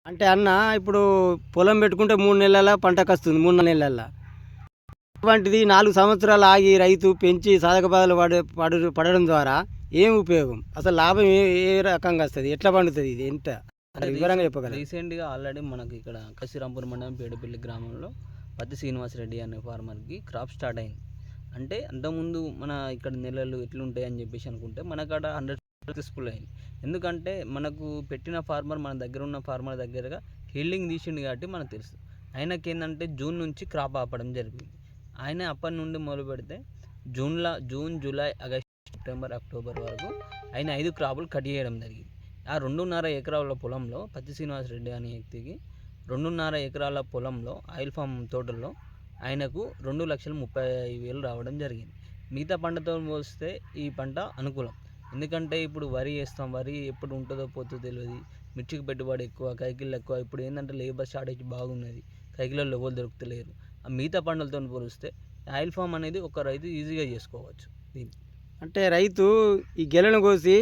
అంటే అన్న ఇప్పుడు పొలం పెట్టుకుంటే 3 నెలల పంటకొస్తుంది 3 నెలల. అటువంటిది 4 సంవత్సరాలు ఆగి రైతు పెంచి సాధక బాధలు పడడం ద్వారా ఏం ఉపయోగం? అసలు లాభం ఏ ఏ రకంగా వస్తది? ఎట్లా పండుతది ఇది? ఎంత వివరంగా చెప్పగలరా? రీసెంట్‌గా ఆల్రెడీ మనకి ఇక్కడ కసిరాంపూర్ మండలం పేడపల్లి గ్రామంలో పత్తి శ్రీనివాసరెడ్డి అనే ఫార్మర్‌కి క్రాప్ స్టార్ట్ అయింది. అంటే అంతకుముందు మన ఇక్కడ నెలలు ఎట్లుంటాయని చెప్పేసి అనుకుంటే మనకాడ 100 సక్సెస్‌ఫుల్ అయింది. ఎందుకంటే మనకు పెట్టిన ఫార్మర్ మన దగ్గర ఉన్న ఫార్మర్ దగ్గరగా హీల్డింగ్ తీసిండు కాబట్టి మనకు తెలుసు. ఆయనకేందంటే జూన్ నుంచి క్రాప్ ఆపడం జరిగింది. ఆయన అప్పటి నుండి మొదలుపెడితే June, July, August, September, October వరకు ఆయన 5 క్రాపులు కట్ చేయడం జరిగింది. ఆ 2.5 ఎకరాల పొలంలో పత్తి శ్రీనివాసరెడ్డి అనే వ్యక్తికి 2.5 ఎకరాల పొలంలో ఆయిల్ ఫామ్ తోటల్లో ఆయనకు 2,30,30,000 రావడం జరిగింది. మిగతా పంటతో పోలిస్తే ఈ పంట అనుకూలం. ఎందుకంటే ఇప్పుడు వరి వేస్తాం, వరి ఎప్పుడు ఉంటుందో పోతుందో తెలియదు. మిర్చికి పెట్టుబడి ఎక్కువ, కైకిళ్ళు ఎక్కువ. ఇప్పుడు ఏంటంటే లేబర్ షార్టేజ్ బాగున్నది, కైకిలలో ఎవరు దొరుకుతలేరు. ఆ మిగతా పంటలతో పోలిస్తే ఆయిల్ ఫామ్ అనేది ఒక రైతు ఈజీగా చేసుకోవచ్చు. దీన్ని అంటే రైతు ఈ గెలను కోసి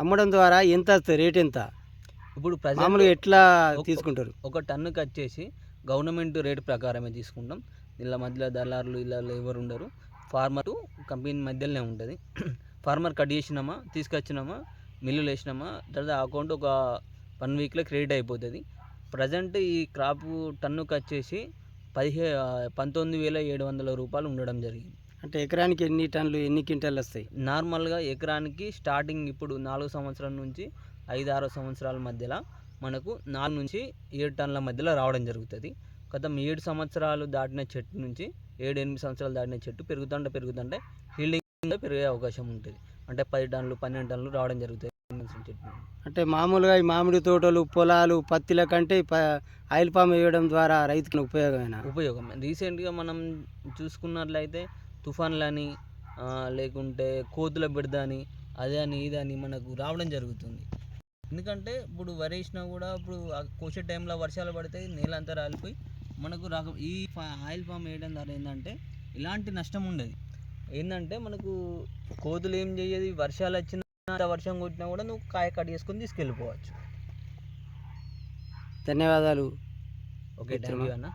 అమ్మడం ద్వారా ఎంత వస్తుంది? రేట్ ఎంత? ఇప్పుడు మామూలుగా ఎట్లా తీసుకుంటారు? ఒక టన్నుకి వచ్చేసి గవర్నమెంట్ రేటు ప్రకారమే తీసుకుంటాం. ఇలా మధ్యలో దళారులు ఇలా ఎవరు ఉండరు. ఫార్మర్ కంపెనీ మధ్యలోనే ఉంటుంది. ఫార్మర్ కట్ చేసినామా, తీసుకొచ్చినామా, మిల్లులు వేసినామా, తర్వాత అకౌంట్ ఒక 1 వీక్లో క్రెడిట్ అయిపోతుంది. ప్రజెంట్ ఈ క్రాప్ టన్నుకి వచ్చేసి 19,700 రూపాయలు ఉండడం జరిగింది. అంటే ఎకరానికి ఎన్ని టన్నులు, ఎన్ని క్వింటాలు వస్తాయి? నార్మల్గా ఎకరానికి స్టార్టింగ్ ఇప్పుడు 4 సంవత్సరాల నుంచి 5-6 సంవత్సరాల మధ్యలో మనకు 4 నుంచి 7 టన్నుల మధ్యలో రావడం జరుగుతుంది. గత 7 సంవత్సరాలు దాటిన చెట్టు నుంచి 7-8 సంవత్సరాలు దాటిన చెట్టు పెరుగుతుంటే హీల్డింగ్ పెరిగే అవకాశం ఉంటుంది. అంటే 10 టన్నులు 12 టన్నులు రావడం జరుగుతుంది చెట్టు. అంటే మామూలుగా ఈ మామిడి తోటలు, పొలాలు, పత్తిల కంటే ఆయిల్ పామ్ వేయడం ద్వారా రైతుకి ఉపయోగం. రీసెంట్గా మనం చూసుకున్నట్లయితే తుఫాన్లని లేకుంటే కోతుల బెడద అని అదని ఇదని మనకు రావడం జరుగుతుంది. ఎందుకంటే ఇప్పుడు వరి వేసినా కూడా ఇప్పుడు కోసే టైంలో వర్షాలు పడితే నేల అంతా రాలిపోయి మనకు ఈ ఆయిల్ ఫామ్ వేయడం ద్వారా ఏంటంటే ఇలాంటి నష్టం ఉండదు. ఏంటంటే మనకు కోతులు ఏం చేయదు, వర్షాలు వచ్చినా వర్షం కొట్టినా కూడా నువ్వు కాయ కట్ చేసుకొని తీసుకెళ్ళిపోవచ్చు. ధన్యవాదాలు. ఓకే, థ్యాంక్ యూ అన్న.